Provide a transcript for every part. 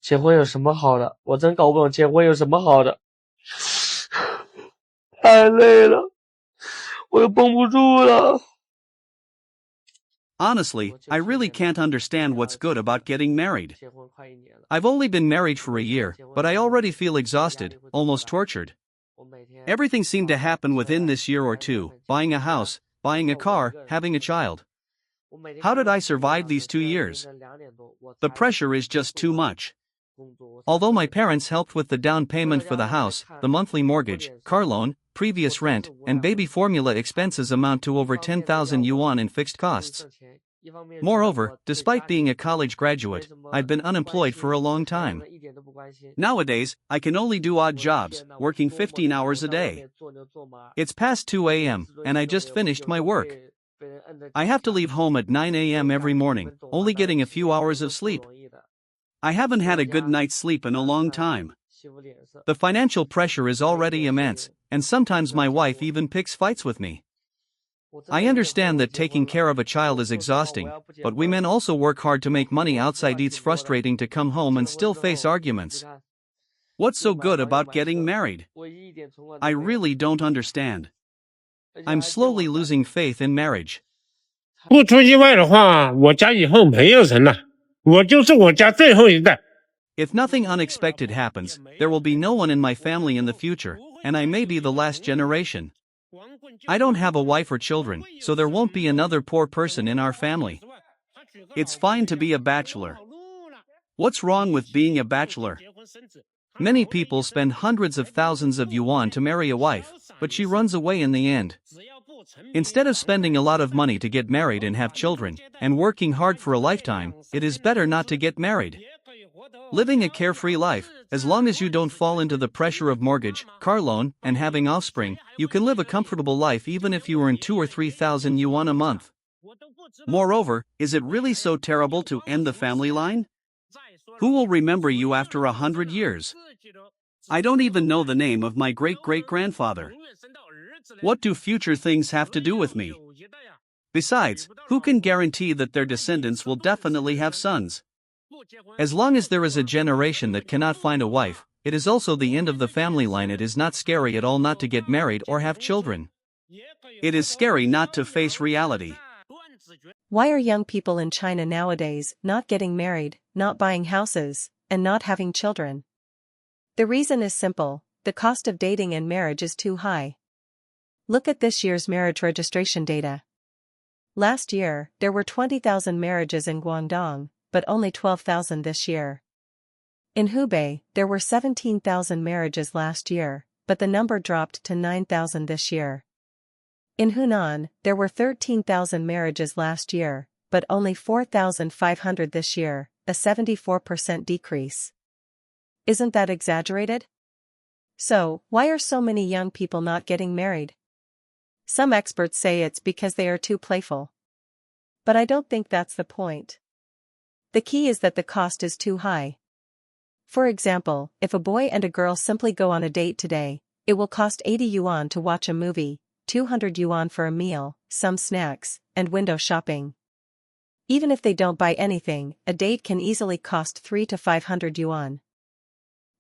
结婚有什么好的？我真搞不懂结婚有什么好的。太累了，我又绷不住了。 Honestly, I really can't understand what's good about getting married. 结婚快1年了。 I've only been married for a year, but I already feel exhausted, almost tortured. Everything seemed to happen within this year or two: buying a house, buying a car, having a child. How did I survive these 2 years? The pressure is just too much. Although my parents helped with the down payment for the house, the monthly mortgage, car loan, previous rent, and baby formula expenses amount to over 10,000 yuan in fixed costs. Moreover, despite being a college graduate, I've been unemployed for a long time. Nowadays, I can only do odd jobs, working 15 hours a day. It's past 2 a.m., and I just finished my work. I have to leave home at 9 a.m. every morning, only getting a few hours of sleep. I haven't had a good night's sleep in a long time. The financial pressure is already immense, and sometimes my wife even picks fights with me. I understand that taking care of a child is exhausting, but we men also work hard to make money outside. It's frustrating to come home and still face arguments. What's so good about getting married? I really don't understand. I'm slowly losing faith in marriage. 不出意外的话，我家以后没有人了，我就是我家最后一代。 If nothing unexpected happens, there will be no one in my family in the future, and I may be the last generation. I don't have a wife or children, so there won't be another poor person in our family. It's fine to be a bachelor. What's wrong with being a bachelor? Many people spend hundreds of thousands of yuan to marry a wife, but she runs away in the end. Instead of spending a lot of money to get married and have children, and working hard for a lifetime, it is better not to get married. Living a carefree life, as long as you don't fall into the pressure of mortgage, car loan, and having offspring, you can live a comfortable life even if you earn 2,000 or 3,000 yuan a month. Moreover, is it really so terrible to end the family line? Who will remember you after 100 years? I don't even know the name of my great-great-grandfather. What do future things have to do with me? Besides, who can guarantee that their descendants will definitely have sons? As long as there is a generation that cannot find a wife, it is also the end of the family line. It is not scary at all not to get married or have children. It is scary not to face reality. Why are young people in China nowadays not getting married, not buying houses, and not having children? The reason is simple: the cost of dating and marriage is too high. Look at this year's marriage registration data. Last year, there were 20,000 marriages in Guangdong, but only 12,000 this year. In Hubei, there were 17,000 marriages last year, but the number dropped to 9,000 this year. In Hunan, there were 13,000 marriages last year, but only 4,500 this year, a 74% decrease. Isn't that exaggerated? So, why are so many young people not getting married? Some experts say it's because they are too playful. But I don't think that's the point. The key is that the cost is too high. For example, if a boy and a girl simply go on a date today, it will cost 80 yuan to watch a movie, 200 yuan for a meal, some snacks, and window shopping. Even if they don't buy anything, a date can easily cost 300 to 500 yuan.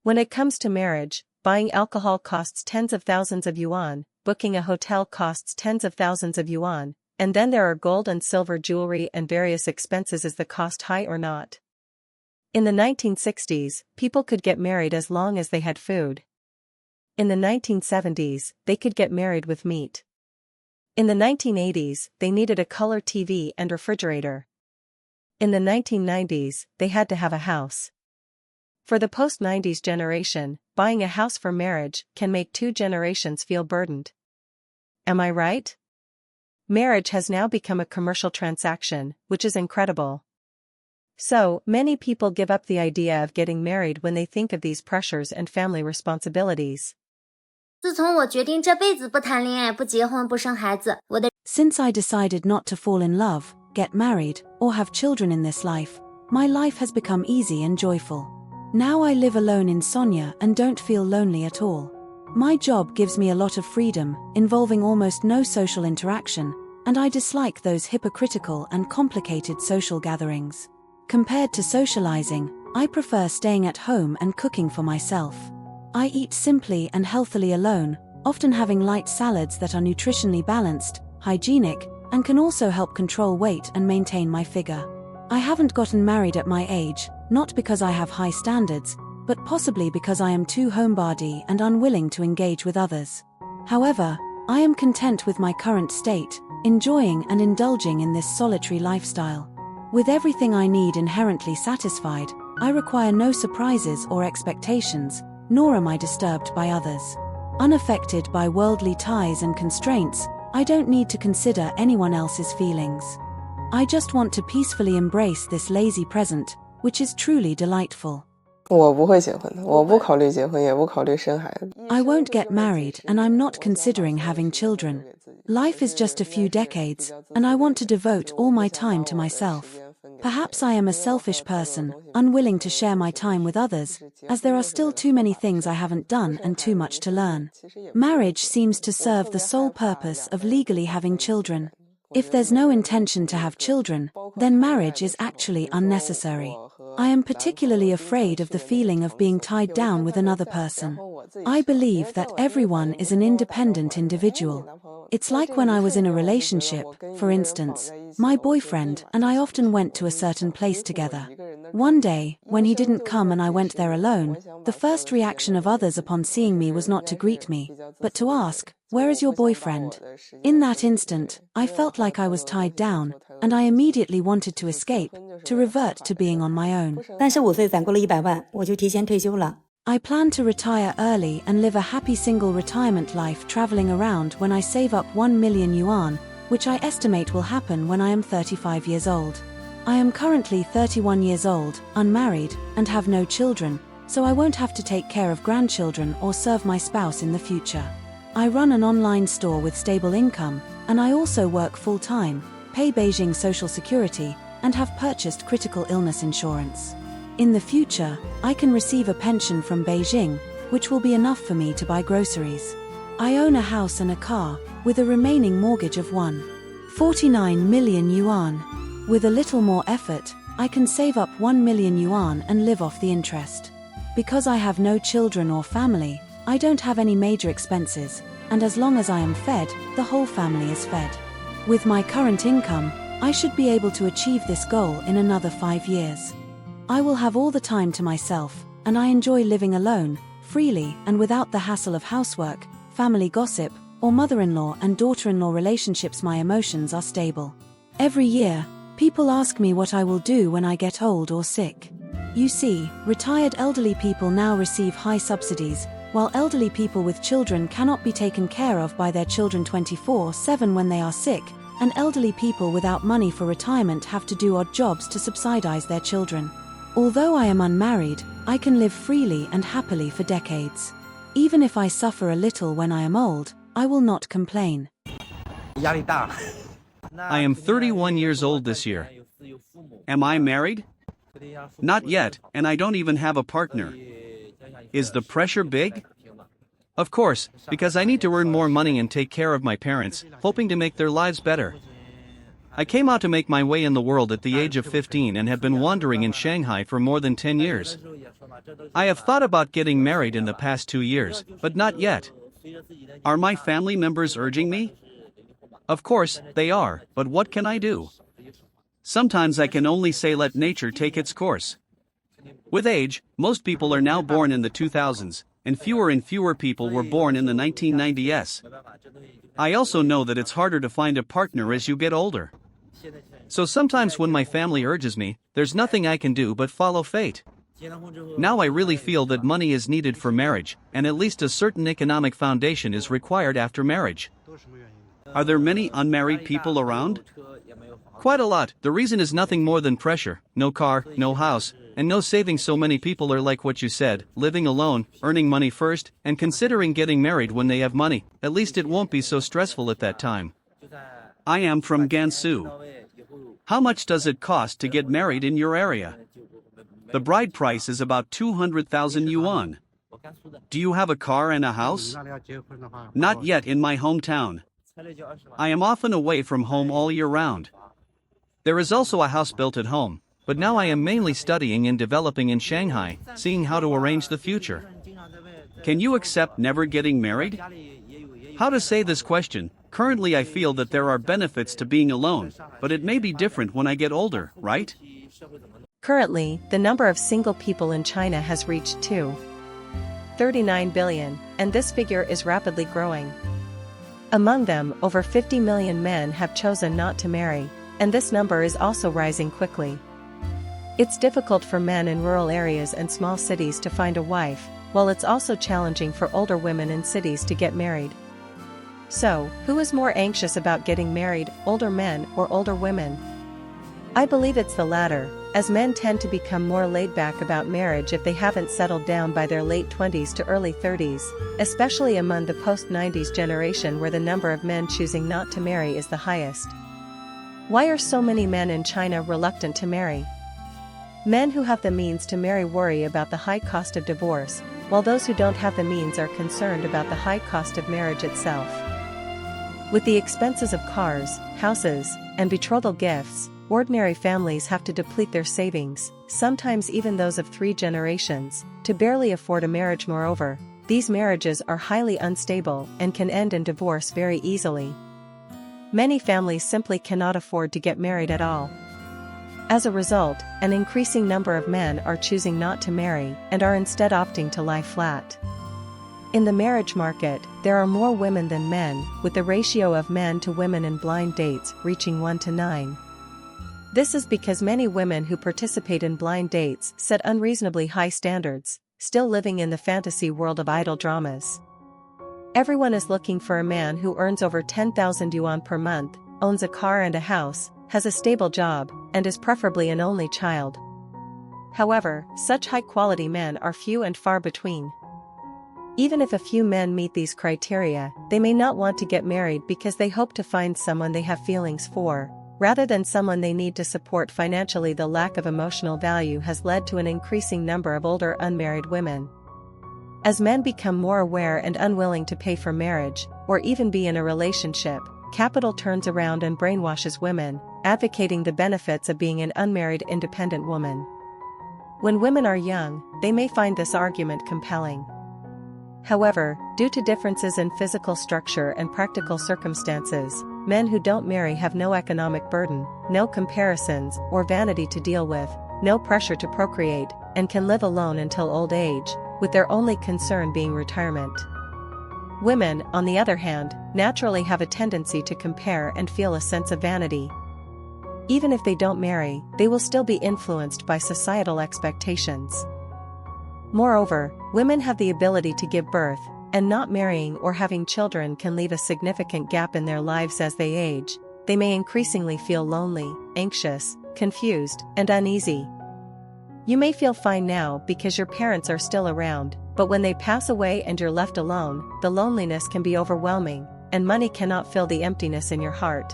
When it comes to marriage, buying alcohol costs tens of thousands of yuan, booking a hotel costs tens of thousands of yuan, and then there are gold and silver jewelry and various expenses. Is the cost high or not? In the 1960s, people could get married as long as they had food. In the 1970s, they could get married with meat. In the 1980s, they needed a color TV and refrigerator. In the 1990s, they had to have a house. For the post-90s generation, buying a house for marriage can make 2 generations feel burdened. Am I right? Marriage has now become a commercial transaction, which is incredible. So, many people give up the idea of getting married when they think of these pressures and family responsibilities. 自从我决定这辈子不谈恋爱、不结婚、不生孩子，我的 Since I decided not to fall in love, get married, or have children in this life, my life has become easy and joyful. Now I live alone in Sonia and don't feel lonely at all. My job gives me a lot of freedom, involving almost no social interaction, and I dislike those hypocritical and complicated social gatherings. Compared to socializing, I prefer staying at home and cooking for myself. I eat simply and healthily alone, often having light salads that are nutritionally balanced, hygienic, and can also help control weight and maintain my figure. I haven't gotten married at my age, not because I have high standards, but possibly because I am too homebody and unwilling to engage with others. However, I am content with my current state, enjoying and indulging in this solitary lifestyle. With everything I need inherently satisfied, I require no surprises or expectations, nor am I disturbed by others. Unaffected by worldly ties and constraints, I don't need to consider anyone else's feelings. I just want to peacefully embrace this lazy present, which is truly delightful. 我不会结婚的，我不考虑结婚，也不考虑生孩子。I won't get married and I'm not considering having children. Life is just a few decades, and I want to devote all my time to myself. Perhaps I am a selfish person, unwilling to share my time with others, as there are still too many things I haven't done and too much to learn. Marriage seems to serve the sole purpose of legally having children. If there's no intention to have children, then marriage is actually unnecessary. I am particularly afraid of the feeling of being tied down with another person. I believe that everyone is an independent individual. It's like when I was in a relationship, for instance, my boyfriend and I often went to a certain place together. One day, when he didn't come and I went there alone, the first reaction of others upon seeing me was not to greet me, but to ask, "Where is your boyfriend?" In that instant, I felt like I was tied down, and I immediately wanted to escape, to revert to being on my own. 35岁攒够了100万，我就提前退休了。 I plan to retire early and live a happy single retirement life traveling around when I save up 1 million yuan, which I estimate will happen when I am 35 years old. I am currently 31 years old, unmarried, and have no children, so I won't have to take care of grandchildren or serve my spouse in the future. I run an online store with stable income, and I also work full-time, pay Beijing Social Security, and have purchased critical illness insurance. In the future, I can receive a pension from Beijing, which will be enough for me to buy groceries. I own a house and a car, with a remaining mortgage of 1.49 million yuan. With a little more effort, I can save up 1 million yuan and live off the interest. Because I have no children or family, I don't have any major expenses, and as long as I am fed, the whole family is fed. With my current income, I should be able to achieve this goal in another 5 years. I will have all the time to myself, and I enjoy living alone, freely and without the hassle of housework, family gossip, or mother-in-law and daughter-in-law relationships. My emotions are stable. Every year, people ask me what I will do when I get old or sick. You see, retired elderly people now receive high subsidies, while elderly people with children cannot be taken care of by their children 24/7 when they are sick, and elderly people without money for retirement have to do odd jobs to subsidize their children. Although I am unmarried, I can live freely and happily for decades. Even if I suffer a little when I am old, I will not complain. I am 31 years old this year. Am I married? Not yet, and I don't even have a partner. Is the pressure big? Of course, because I need to earn more money and take care of my parents, hoping to make their lives better. I came out to make my way in the world at the age of 15 and have been wandering in Shanghai for more than 10 years. I have thought about getting married in the past 2 years, but not yet. Are my family members urging me? Of course, they are, but what can I do? Sometimes I can only say let nature take its course. With age, most people are now born in the 2000s, and fewer people were born in the 1990s. I also know that it's harder to find a partner as you get older. So sometimes when my family urges me, there's nothing I can do but follow fate. Now I really feel that money is needed for marriage, and at least a certain economic foundation is required after marriage. Are there many unmarried people around? Quite a lot. The reason is nothing more than pressure. No car, no house, and no savings. So many people are like what you said, living alone, earning money first, and considering getting married when they have money. At least it won't be so stressful at that time. I am from Gansu. How much does it cost to get married in your area? The bride price is about 200,000 yuan. Do you have a car and a house? Not yet in my hometown. I am often away from home all year round. There is also a house built at home, But now I am mainly studying and developing in Shanghai, seeing how to arrange the future. Can you accept never getting married? How to say this question? Currently I feel that there are benefits to being alone, but it may be different when I get older, right? Currently, the number of single people in China has reached 239 billion, and this figure is rapidly growing. Among them, over 50 million men have chosen not to marry, and this number is also rising quickly. It's difficult for men in rural areas and small cities to find a wife, while it's also challenging for older women in cities to get married. So, who is more anxious about getting married, older men or older women? I believe it's the latter, as men tend to become more laid back about marriage if they haven't settled down by their late 20s to early 30s, especially among the post-90s generation where the number of men choosing not to marry is the highest. Why are so many men in China reluctant to marry? Men who have the means to marry worry about the high cost of divorce, while those who don't have the means are concerned about the high cost of marriage itself. With the expenses of cars, houses, and betrothal gifts, ordinary families have to deplete their savings, sometimes even those of 3 generations, to barely afford a marriage. Moreover, these marriages are highly unstable and can end in divorce very easily. Many families simply cannot afford to get married at all. As a result, an increasing number of men are choosing not to marry and are instead opting to lie flat. In the marriage market, there are more women than men, with the ratio of men to women in blind dates reaching 1 to 9. This is because many women who participate in blind dates set unreasonably high standards, still living in the fantasy world of idol dramas. Everyone is looking for a man who earns over 10,000 yuan per month, owns a car and a house, has a stable job, and is preferably an only child. However, such high-quality men are few and far between. Even if a few men meet these criteria, they may not want to get married because they hope to find someone they have feelings for, rather than someone they need to support financially. The lack of emotional value has led to an increasing number of older unmarried women. As men become more aware and unwilling to pay for marriage, or even be in a relationship, capital turns around and brainwashes women, advocating the benefits of being an unmarried independent woman. When women are young, they may find this argument compelling. However, due to differences in physical structure and practical circumstances, men who don't marry have no economic burden, no comparisons or vanity to deal with, no pressure to procreate, and can live alone until old age, with their only concern being retirement. Women, on the other hand, naturally have a tendency to compare and feel a sense of vanity. Even if they don't marry, they will still be influenced by societal expectations. Moreover, women have the ability to give birth, and not marrying or having children can leave a significant gap in their lives as they age. They may increasingly feel lonely, anxious, confused, and uneasy. You may feel fine now because your parents are still around, but when they pass away and you're left alone, the loneliness can be overwhelming, and money cannot fill the emptiness in your heart.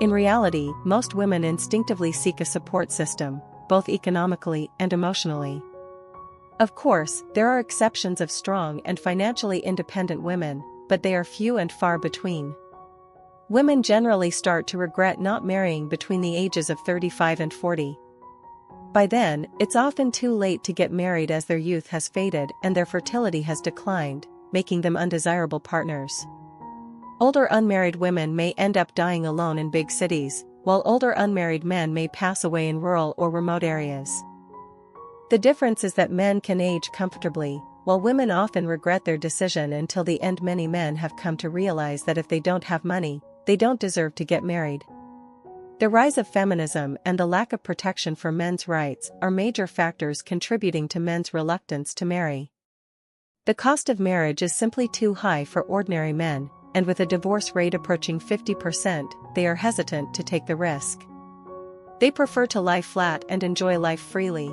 In reality, most women instinctively seek a support system, both economically and emotionally. Of course, there are exceptions of strong and financially independent women, but they are few and far between. Women generally start to regret not marrying between the ages of 35 and 40. By then, it's often too late to get married as their youth has faded and their fertility has declined, making them undesirable partners. Older unmarried women may end up dying alone in big cities, while older unmarried men may pass away in rural or remote areas. The difference is that men can age comfortably, while women often regret their decision until the end. Many men have come to realize that if they don't have money, they don't deserve to get married. The rise of feminism and the lack of protection for men's rights are major factors contributing to men's reluctance to marry. The cost of marriage is simply too high for ordinary men, and with a divorce rate approaching 50%, they are hesitant to take the risk. They prefer to lie flat and enjoy life freely.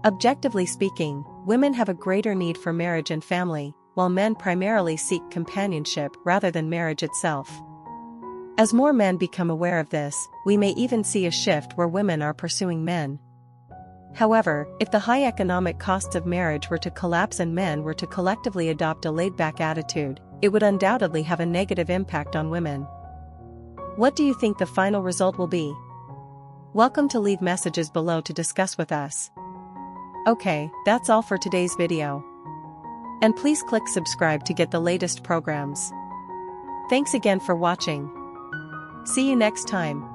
Objectively speaking, women have a greater need for marriage and family, while men primarily seek companionship rather than marriage itself. As more men become aware of this, we may even see a shift where women are pursuing men. However, if the high economic costs of marriage were to collapse and men were to collectively adopt a laid-back attitude, it would undoubtedly have a negative impact on women. What do you think the final result will be? Welcome to leave messages below to discuss with us. Okay, that's all for today's video. And please click subscribe to get the latest programs. Thanks again for watching. See you next time.